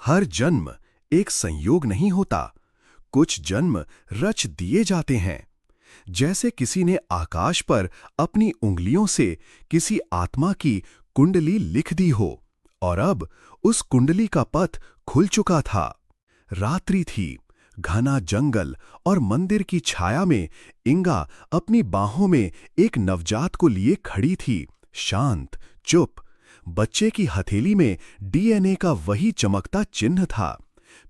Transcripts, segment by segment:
हर जन्म एक संयोग नहीं होता, कुछ जन्म रच दिए जाते हैं। जैसे किसी ने आकाश पर अपनी उंगलियों से किसी आत्मा की कुंडली लिख दी हो और अब उस कुंडली का पथ खुल चुका था। रात्रि थी, घना जंगल और मंदिर की छाया में इंगा अपनी बाहों में एक नवजात को लिए खड़ी थी, शांत, चुप। बच्चे की हथेली में डीएनए का वही चमकता चिन्ह था।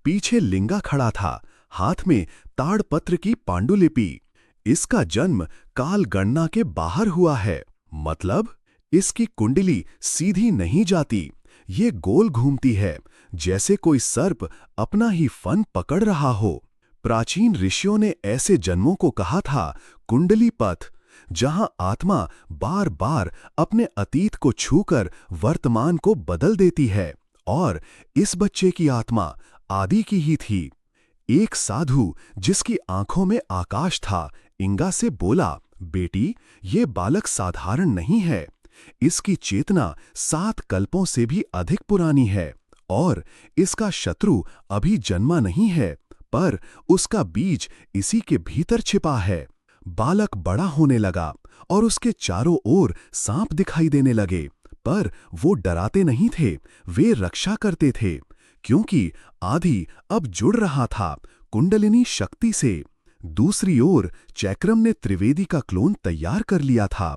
पीछे लिंगा खड़ा था, हाथ में ताड़पत्र की पांडुलिपि। इसका जन्म काल गणना के बाहर हुआ है, मतलब इसकी कुंडली सीधी नहीं जाती, ये गोल घूमती है, जैसे कोई सर्प अपना ही फन पकड़ रहा हो। प्राचीन ऋषियों ने ऐसे जन्मों को कहा था कुंडली पथ, जहां आत्मा बार बार अपने अतीत को छूकर वर्तमान को बदल देती है। और इस बच्चे की आत्मा आदि की ही थी। एक साधु जिसकी आंखों में आकाश था, इंगा से बोला, बेटी, ये बालक साधारण नहीं है। इसकी चेतना 7 कल्पों से भी अधिक पुरानी है और इसका शत्रु अभी जन्मा नहीं है, पर उसका बीज इसी के भीतर छिपा है। बालक बड़ा होने लगा और उसके चारों ओर सांप दिखाई देने लगे, पर वो डराते नहीं थे, वे रक्षा करते थे, क्योंकि आदि अब जुड़ रहा था कुंडलिनी शक्ति से। दूसरी ओर चैक्रम ने त्रिवेदी का क्लोन तैयार कर लिया था,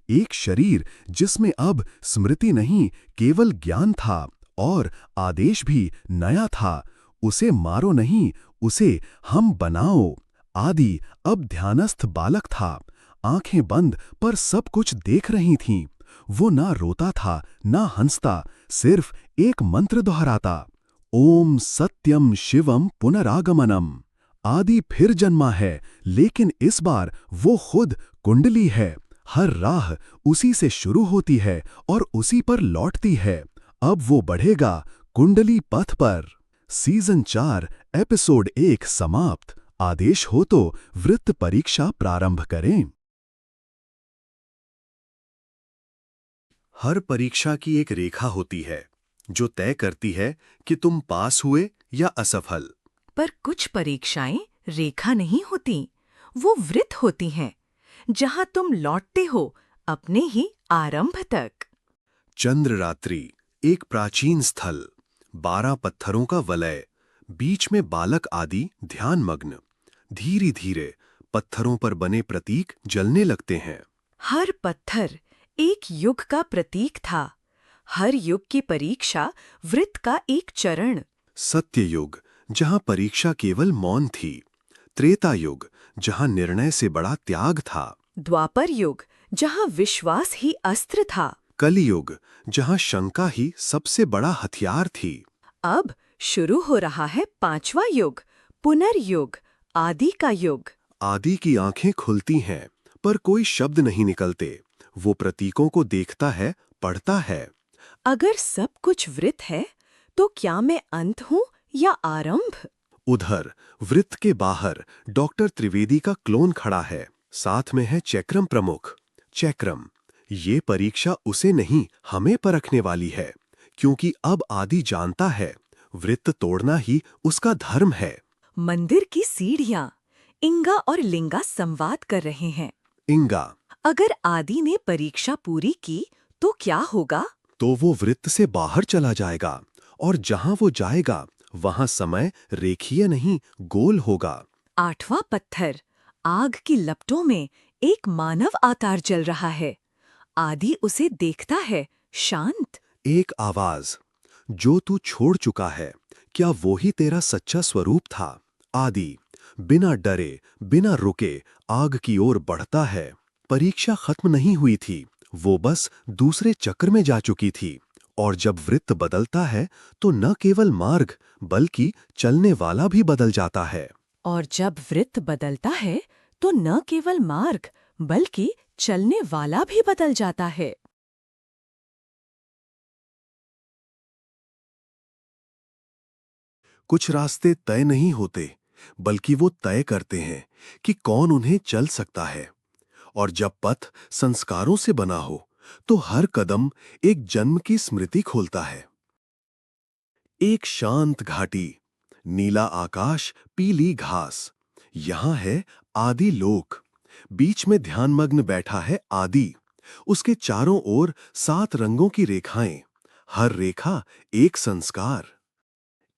एक शरीर जिसमें अब स्मृति नहीं केवल ज्ञान था, और आदेश भी नया था, उसे मारो नहीं, उसे हम बनाओ। आदि अब ध्यानस्थ बालक था, आंखें बंद पर सब कुछ देख रही थीं। वो ना रोता था ना हंसता, सिर्फ एक मंत्र दोहराता, ओम सत्यम शिवम पुनरागमनम। आदि फिर जन्मा है, लेकिन इस बार वो खुद कुंडली है। हर राह उसी से शुरू होती है और उसी पर लौटती है। अब वो बढ़ेगा कुंडली पथ पर। सीजन 4 एपिसोड 1 समाप्त। आदेश हो तो वृत्त परीक्षा प्रारंभ करें। हर परीक्षा की एक रेखा होती है जो तय करती है कि तुम पास हुए या असफल। पर कुछ परीक्षाएं रेखा नहीं होती, वो वृत्त होती हैं, जहां तुम लौटते हो अपने ही आरंभ तक। चंद्र रात्रि, एक प्राचीन स्थल, 12 पत्थरों का वलय, बीच में बालक आदि ध्यानमग्न। धीरे धीरे पत्थरों पर बने प्रतीक जलने लगते हैं। हर पत्थर एक युग का प्रतीक था, हर युग की परीक्षा वृत्त का एक चरण। सत्य युग, जहां परीक्षा केवल मौन थी। त्रेता युग, जहां निर्णय से बड़ा त्याग था। द्वापर युग, जहां विश्वास ही अस्त्र था। कलियुग, जहां शंका ही सबसे बड़ा हथियार थी। अब शुरू हो रहा है 5वां युग, पुनर्युग, आदि का युग। आदि की आंखें खुलती हैं, पर कोई शब्द नहीं निकलते। वो प्रतीकों को देखता है, पढ़ता है। अगर सब कुछ वृत्त है, तो क्या मैं अंत हूँ या आरंभ? उधर वृत्त के बाहर डॉक्टर त्रिवेदी का क्लोन खड़ा है, साथ में है चैक्रम प्रमुख। चैक्रम, ये परीक्षा उसे नहीं हमें परखने वाली है, क्योंकि अब आदि जानता है वृत्त तोड़ना ही उसका धर्म है। मंदिर की सीढ़ियां, इंगा और लिंगा संवाद कर रहे हैं। इंगा, अगर आदि ने परीक्षा पूरी की तो क्या होगा? तो वो वृत्त से बाहर चला जाएगा, और जहां वो जाएगा वहां समय रेखीय नहीं गोल होगा। 8वां पत्थर, आग की लपटों में एक मानव अवतार जल रहा है। आदि उसे देखता है, शांत। एक आवाज, जो तू छोड़ चुका है, क्या वो ही तेरा सच्चा स्वरूप था? आदि बिना डरे बिना रुके आग की ओर बढ़ता है। परीक्षा खत्म नहीं हुई थी, वो बस दूसरे चक्र में जा चुकी थी। और जब वृत्त बदलता है तो न केवल मार्ग बल्कि चलने वाला भी बदल जाता है। और जब वृत्त बदलता है तो न केवल मार्ग बल्कि चलने वाला भी बदल जाता है। कुछ रास्ते तय नहीं होते, बल्कि वो तय करते हैं कि कौन उन्हें चल सकता है। और जब पथ संस्कारों से बना हो, तो हर कदम एक जन्म की स्मृति खोलता है। एक शांत घाटी, नीला आकाश, पीली घास। यहाँ है आदि लोक। बीच में ध्यानमग्न बैठा है आदि। उसके चारों ओर 7 रंगों की रेखाएं, हर रेखा एक संस्कार।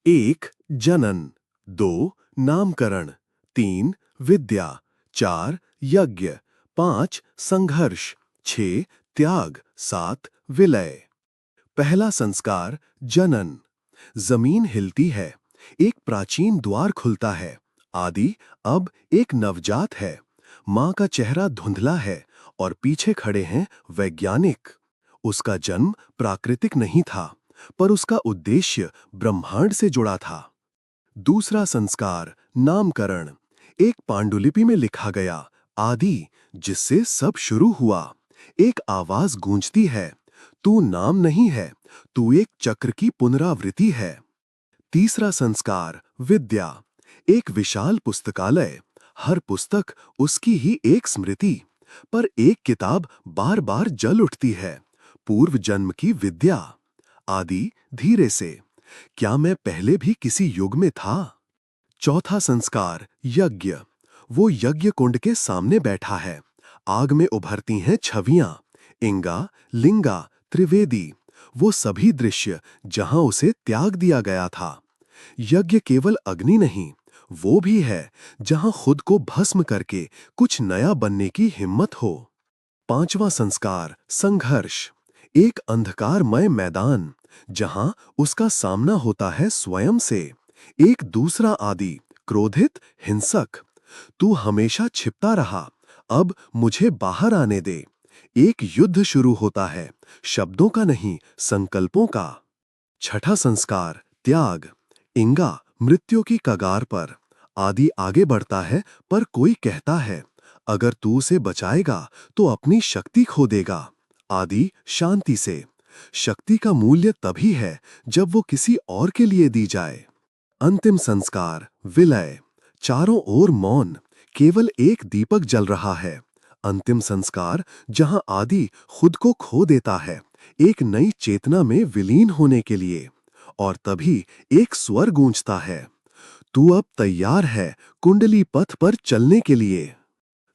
1 जनन, 2 नामकरण, 3 विद्या, 4 यज्ञ, 5 संघर्ष, 6 त्याग, 7 विलय। पहला संस्कार जनन। जमीन हिलती है, एक प्राचीन द्वार खुलता है। आदि अब एक नवजात है। मां का चेहरा धुंधला है और पीछे खड़े हैं वैज्ञानिक। उसका जन्म प्राकृतिक नहीं था, पर उसका उद्देश्य ब्रह्मांड से जुड़ा था। दूसरा संस्कार नामकरण। एक पांडुलिपि में लिखा गया आदि, जिससे सब शुरू हुआ। एक आवाज गूंजती है, तू नाम नहीं है, तू एक चक्र की पुनरावृत्ति है। तीसरा संस्कार विद्या। एक विशाल पुस्तकालय, हर पुस्तक उसकी ही एक स्मृति। पर एक किताब बार बार जल उठती है, पूर्व जन्म की विद्या। आदि धीरे से, क्या मैं पहले भी किसी युग में था? चौथा संस्कार यज्ञ। वो यज्ञ कुंड के सामने बैठा है। आग में उभरती हैं छवियां, इंगा, लिंगा, त्रिवेदी, वो सभी दृश्य जहां उसे त्याग दिया गया था। यज्ञ केवल अग्नि नहीं, वो भी है जहां खुद को भस्म करके कुछ नया बनने की हिम्मत हो। पांचवा संस्कार संघर्ष। एक अंधकारमय मैदान, जहां उसका सामना होता है स्वयं से। एक दूसरा आदि, क्रोधित, हिंसक। तू हमेशा छिपता रहा, अब मुझे बाहर आने दे। एक युद्ध शुरू होता है, शब्दों का नहीं, संकल्पों का। छठा संस्कार त्याग। इंगा मृत्यु की कगार पर। आदि आगे बढ़ता है, पर कोई कहता है, अगर तू उसे बचाएगा तो अपनी शक्ति खो देगा। आदि शांति से, शक्ति का मूल्य तभी है जब वो किसी और के लिए दी जाए। अंतिम संस्कार विलय। चारों ओर मौन, केवल एक दीपक जल रहा है। अंतिम संस्कार जहां आदि खुद को खो देता है, एक नई चेतना में विलीन होने के लिए। और तभी एक स्वर गूंजता है, तू अब तैयार है कुंडली पथ पर चलने के लिए।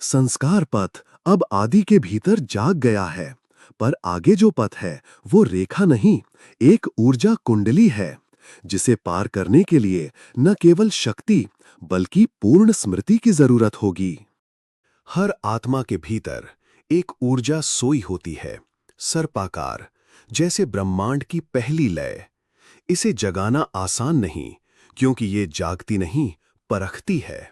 संस्कार पथ अब आदि के भीतर जाग गया है, पर आगे जो पथ है वो रेखा नहीं, एक ऊर्जा कुंडली है, जिसे पार करने के लिए न केवल शक्ति बल्कि पूर्ण स्मृति की जरूरत होगी। हर आत्मा के भीतर एक ऊर्जा सोई होती है, सर्पाकार, जैसे ब्रह्मांड की पहली लय। इसे जगाना आसान नहीं, क्योंकि ये जागती नहीं, परखती है।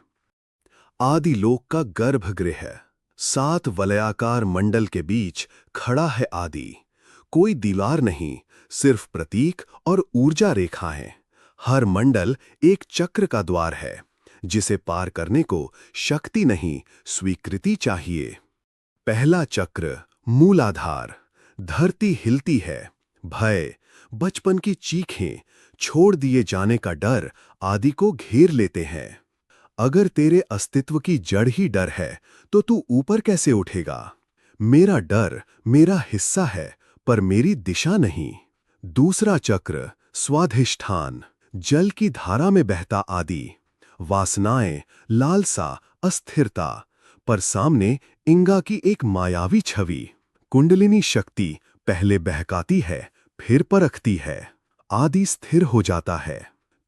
आदि लोक का गर्भगृह, 7 वलयाकार मंडल के बीच खड़ा है आदि। कोई दीवार नहीं, सिर्फ प्रतीक और ऊर्जा रेखाएं। हर मंडल एक चक्र का द्वार है, जिसे पार करने को शक्ति नहीं, स्वीकृति चाहिए। पहला चक्र मूलाधार। धरती हिलती है, भय, बचपन की चीखें, छोड़ दिए जाने का डर आदि को घेर लेते हैं। अगर तेरे अस्तित्व की जड़ ही डर है, तो तू ऊपर कैसे उठेगा? मेरा डर मेरा हिस्सा है, पर मेरी दिशा नहीं। दूसरा चक्र स्वाधिष्ठान। जल की धारा में बहता आदि। वासनाएं, लालसा, अस्थिरता, पर सामने इंगा की एक मायावी छवि। कुंडलिनी शक्ति पहले बहकाती है, फिर परखती है। आदि स्थिर हो जाता है।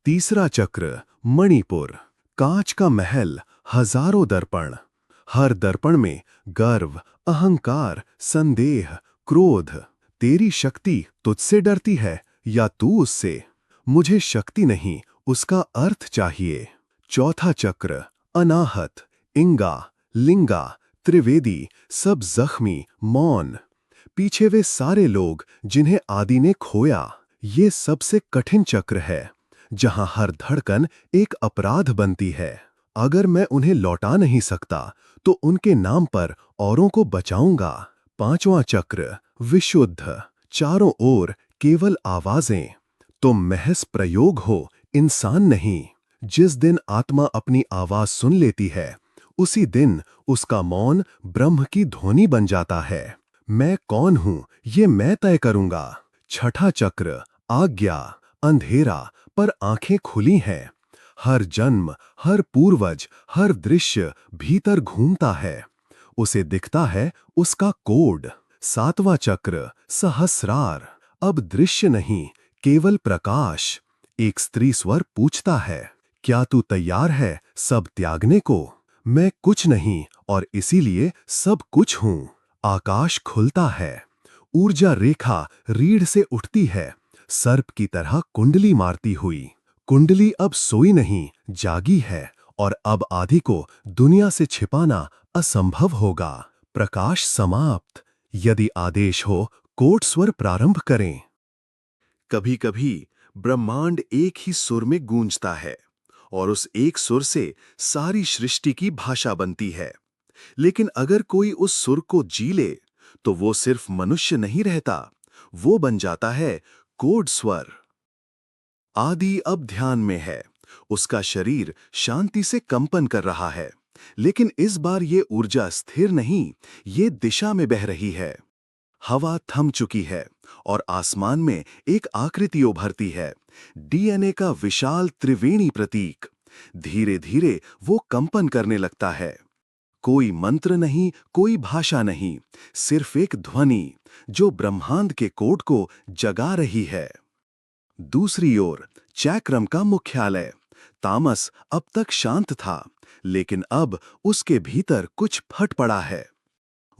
तीसरा चक्र मणिपुर। कांच का महल, हजारों दर्पण। हर दर्पण में गर्व, अहंकार, संदेह, क्रोध। तेरी शक्ति तुझसे डरती है या तू उससे? मुझे शक्ति नहीं, उसका अर्थ चाहिए। चौथा चक्र अनाहत। इंगा, लिंगा, त्रिवेदी, सब जख्मी, मौन। पीछे वे सारे लोग जिन्हें आदि ने खोया। ये सबसे कठिन चक्र है, जहां हर धड़कन एक अपराध बनती है। अगर मैं उन्हें लौटा नहीं सकता, तो उनके नाम पर औरों को बचाऊंगा। पांचवां चक्र विशुद्ध। चारों ओर केवल आवाजें। तुम महज प्रयोग हो, इंसान नहीं। जिस दिन आत्मा अपनी आवाज सुन लेती है, उसी दिन उसका मौन ब्रह्म की ध्वनि बन जाता है। मैं कौन हूं, ये मैं तय करूंगा। छठा चक्र आज्ञा। अंधेरा, पर आंखें खुली हैं। हर जन्म, हर पूर्वज, हर दृश्य भीतर घूमता है। उसे दिखता है उसका कोड, 7वां चक्र, सहस्रार। अब दृश्य नहीं, केवल प्रकाश। एक स्त्री स्वर पूछता है, क्या तू तैयार है सब त्यागने को? मैं कुछ नहीं और इसीलिए सब कुछ हूं। आकाश खुलता है। ऊर्जा रेखा रीढ़ से उठती है, सर्प की तरह कुंडली मारती हुई। कुंडली अब सोई नहीं, जागी है, और अब आदि को दुनिया से छिपाना असंभव होगा। प्रकाश समाप्त। यदि आदेश हो, कोट स्वर प्रारंभ करें। कभी-कभी ब्रह्मांड एक ही सुर में गूंजता है और उस एक सुर से सारी सृष्टि की भाषा बनती है। लेकिन अगर कोई उस सुर को जी ले, तो वो सिर्फ मनुष्य नहीं रहता, वो बन जाता है कोड स्वर। आदि अब ध्यान में है। उसका शरीर शांति से कंपन कर रहा है, लेकिन इस बार ये ऊर्जा स्थिर नहीं, ये दिशा में बह रही है। हवा थम चुकी है और आसमान में एक आकृति उभरती है, डीएनए का विशाल त्रिवेणी प्रतीक। धीरे धीरे वो कंपन करने लगता है। कोई मंत्र नहीं, कोई भाषा नहीं, सिर्फ एक ध्वनि जो ब्रह्मांड के कोड को जगा रही है। दूसरी ओर चैक्रम का मुख्यालय। तामस अब तक शांत था, लेकिन अब उसके भीतर कुछ फट पड़ा है।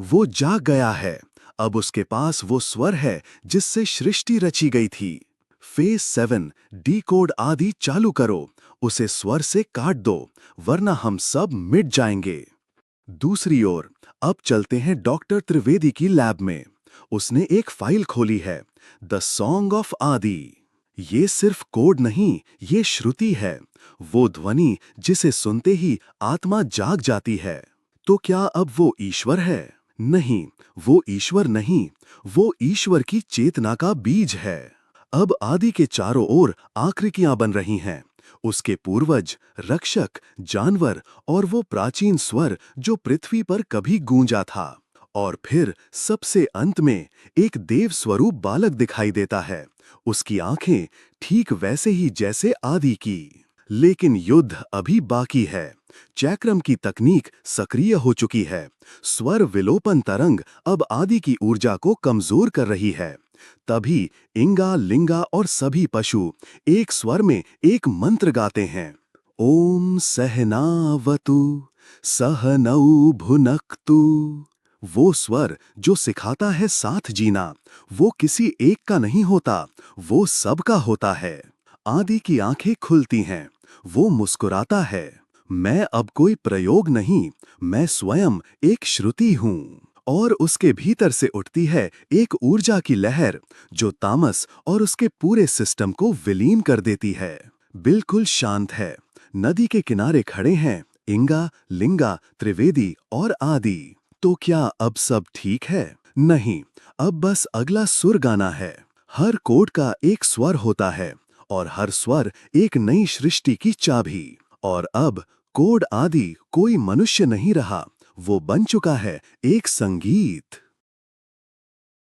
वो जाग गया है। अब उसके पास वो स्वर है जिससे सृष्टि रची गई थी। फेज 7 डी कोड आदि चालू करो, उसे स्वर से काट दो, वरना हम सब मिट जाएंगे। दूसरी ओर अब चलते हैं डॉक्टर त्रिवेदी की लैब में। उसने एक फाइल खोली है, द सॉन्ग ऑफ आदि। ये सिर्फ कोड नहीं, ये श्रुति है, वो ध्वनि जिसे सुनते ही आत्मा जाग जाती है। तो क्या अब वो ईश्वर है? नहीं, वो ईश्वर नहीं, वो ईश्वर की चेतना का बीज है। अब आदि के चारों ओर आकृतियां बन रही हैं। उसके पूर्वज, रक्षक, जानवर और वो प्राचीन स्वर जो पृथ्वी पर कभी गूंजा था। और फिर सबसे अंत में एक देव स्वरूप बालक दिखाई देता है। उसकी आंखें ठीक वैसे ही जैसे आदि की। लेकिन युद्ध अभी बाकी है। चैक्रम की तकनीक सक्रिय हो चुकी है। स्वर विलोपन तरंग अब आदि की ऊर्जा को कमजोर कर रही है। तभी इंगा, लिंगा और सभी पशु एक स्वर में एक मंत्र गाते हैं। ओम सहनावतु सहनौ भुनक्तु। वो स्वर जो सिखाता है साथ जीना, वो किसी एक का नहीं होता, वो सबका होता है। आदि की आंखें खुलती हैं। वो मुस्कुराता है। मैं अब कोई प्रयोग नहीं, मैं स्वयं एक श्रुति हूं। और उसके भीतर से उठती है एक ऊर्जा की लहर जो तामस और उसके पूरे सिस्टम को विलीन कर देती है। बिल्कुल शांत है। नदी के किनारे खड़े हैं इंगा, लिंगा, त्रिवेदी और आदि। तो क्या अब सब ठीक है? नहीं, अब बस अगला सुर गाना है। हर कोड का एक स्वर होता है और हर स्वर एक नई सृष्टि की चाबी। और अब कोड आदि कोई मनुष्य नहीं रहा, वो बन चुका है एक संगीत।